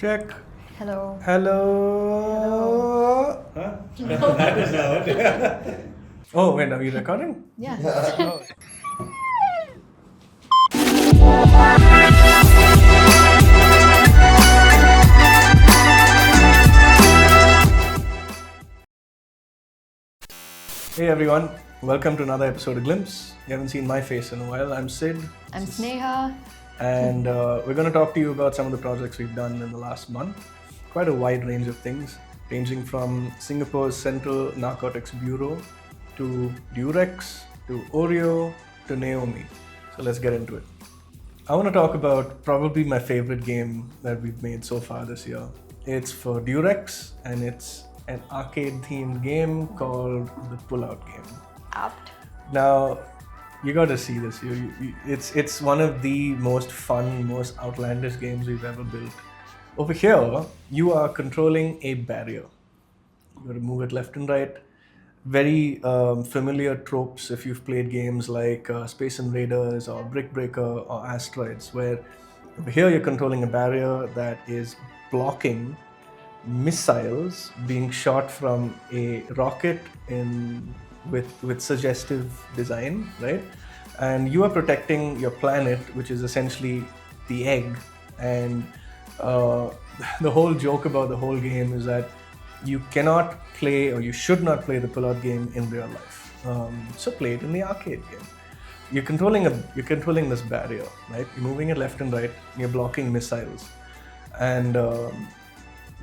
Check. Hello. Hello. Huh? That is loud. Oh, wait, are you recording? Yeah. Oh. Hey everyone, welcome to another episode of Glimpse. You haven't seen my face in a while. I'm Sid. I'm Sneha. And we're going to talk to you about some of the projects we've done in the last month. Quite a wide range of things, ranging from Singapore's Central Narcotics Bureau to Durex to Oreo to Nayomi. So let's get into it. I want to talk about probably my favorite game that we've made so far this year. It's for Durex and it's an arcade-themed game called the Pull Out game. Apt. Now, you got to see this. It's one of the most fun, most outlandish games we've ever built. Over here, you are controlling a barrier. You got to move it left and right. Very familiar tropes if you've played games like Space Invaders or Brick Breaker or Asteroids, where over here you're controlling a barrier that is blocking missiles being shot from a rocket with suggestive design, right? And you are protecting your planet, which is essentially the egg. And the whole joke about the whole game is that you cannot play, or you should not play the pull-out game in real life. So play it in the arcade game. You're controlling this barrier, right? You're moving it left and right. You're blocking missiles, and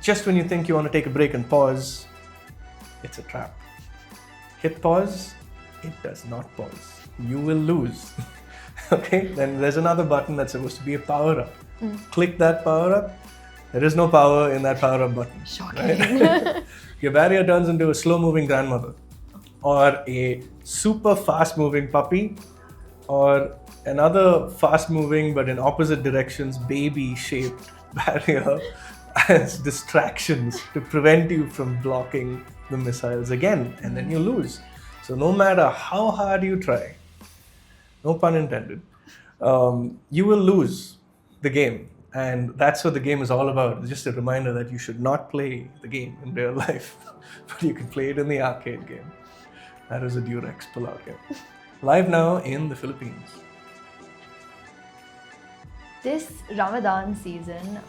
just when you think you want to take a break and pause, it's a trap. Hit pause, it does not pause. You will lose. Okay, then there's another button that's supposed to be a power-up. Click that power-up. There is no power in that power-up button. Shocking. Right? Your barrier turns into a slow-moving grandmother, or a super fast-moving puppy, or another fast-moving but in opposite directions baby-shaped barrier as distractions to prevent you from blocking the missiles again, and then you lose. So no matter how hard you try, no pun intended, you will lose the game. And that's what the game is all about. It's just a reminder that you should not play the game in real life, but you can play it in the arcade game. That is a Durex Pull Out game. Live now in the Philippines. This Ramadan season,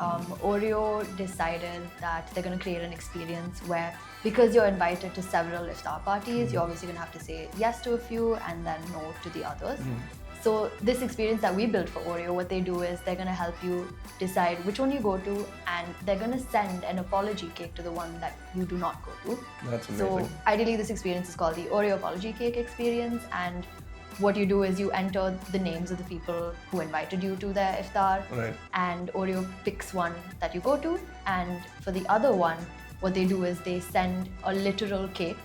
Oreo decided that they're going to create an experience where, because you're invited to several Iftaar parties, you're obviously going to have to say yes to a few and then no to the others. So this experience that we built for Oreo, what they do is they're going to help you decide which one you go to, and they're going to send an apology cake to the one that you do not go to. That's amazing. So ideally this experience is called the Oreo Apology Cake experience, and what you do is you enter the names of the people who invited you to their Iftaar, Right. and Oreo picks one that you go to, and for the other one, what they do is they send a literal cake,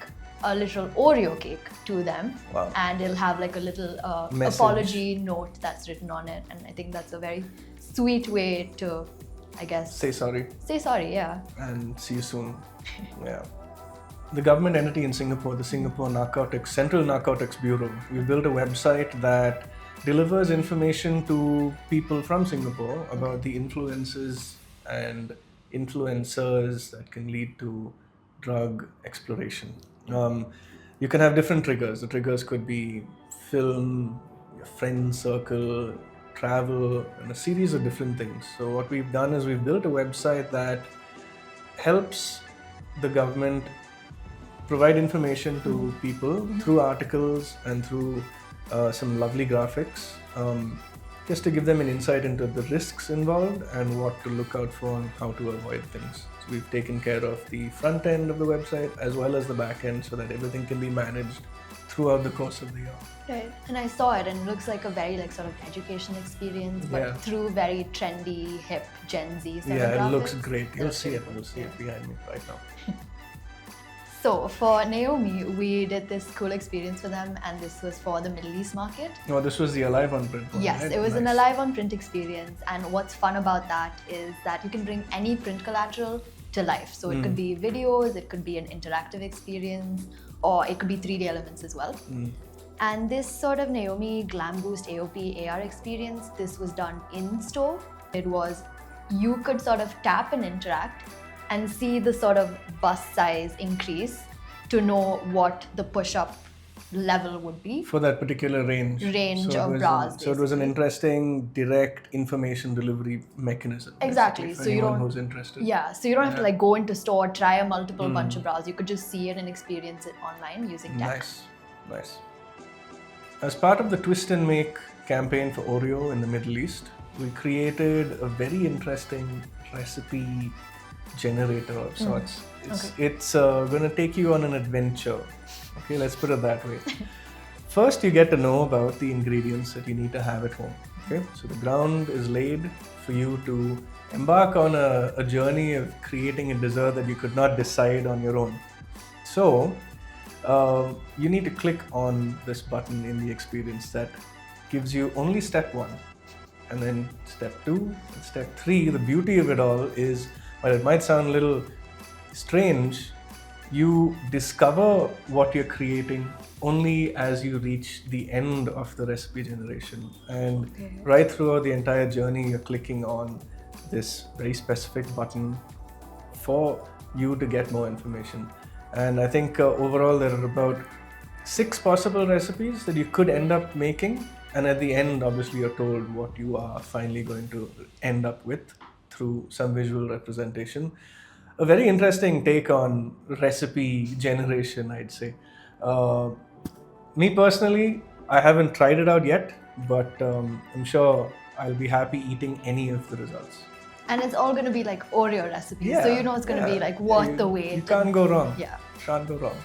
a literal Oreo cake to them. Wow. And it'll have like a little Message. apology note that's written on it, and I think that's a very sweet way to, I guess, Say sorry say sorry, yeah. and see you soon. Yeah. The government entity in Singapore, the Singapore Central Narcotics Bureau, we built a website that delivers information to people from Singapore about the influences and influencers that can lead to drug exploration. You can have different triggers. The triggers could be film, your friend circle, travel, and a series of different things. So what we've done is we've built a website that helps the government provide information to people through articles and through some lovely graphics, just to give them an insight into the risks involved and what to look out for and how to avoid things. So we've taken care of the front end of the website as well as the back end, so that everything can be managed throughout the course of the year. Right, and I saw it, and it looks like a very sort of educational experience, but Yeah. through very trendy, hip Gen Z sort of Yeah, it looks graphics. great. You'll Looks see really it. You'll cool. see it behind me right now. So for Nayomi, we did this cool experience for them, and this was for the Middle East market. No, this was the AliveOnPrint one. Yes, right? it was an Nice. AliveOnPrint experience, and what's fun about that is that you can bring any print collateral to life. So it could be videos, it could be an interactive experience, or it could be 3D elements as well. And this sort of Nayomi Glamboost AOP AR experience, this was done in store. It was you could sort of tap and interact and see the sort of bust size increase to know what the push-up level would be. For that particular range. Of bras. So it was an interesting direct information delivery mechanism. Exactly. For So you anyone don't. who's interested. Yeah. So you don't have to like go into store, try a multiple bunch of bras. You could just see it and experience it online using tech. Nice. As part of the Twist and Make campaign for Oreo in the Middle East, we created a very interesting recipe generator of sorts. It's going to take you on an adventure. Okay, let's put it that way. First, you get to know about the ingredients that you need to have at home. Okay, so the ground is laid for you to embark on a journey of creating a dessert that you could not decide on your own. So, you need to click on this button in the experience that gives you only step 1. And then step 2 and step 3, the beauty of it all is, while it might sound a little strange, you discover what you're creating only as you reach the end of the recipe generation. And right throughout the entire journey, you're clicking on this very specific button for you to get more information. And I think overall there are about 6 possible recipes that you could end up making. And at the end, obviously, you're told what you are finally going to end up with through some visual representation. A very interesting take on recipe generation, I'd say. Me personally, I haven't tried it out yet, but I'm sure I'll be happy eating any of the results. And it's all going to be like Oreo recipes, so you know it's going to be like worth the wait. You can't go wrong. Yeah. Can't go wrong.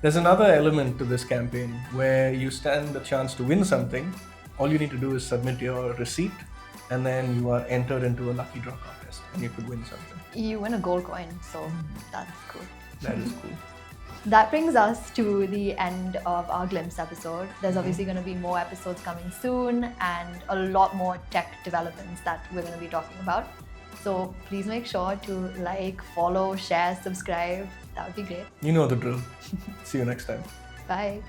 There's another element to this campaign where you stand a chance to win something. All you need to do is submit your receipt, and then you are entered into a lucky draw contest, and you could win something. You win a gold coin, so that's cool. That is cool. That brings us to the end of our Glimpse episode. There's obviously going to be more episodes coming soon and a lot more tech developments that we're going to be talking about. So please make sure to like, follow, share, subscribe. That would be great. You know the drill. See you next time. Bye.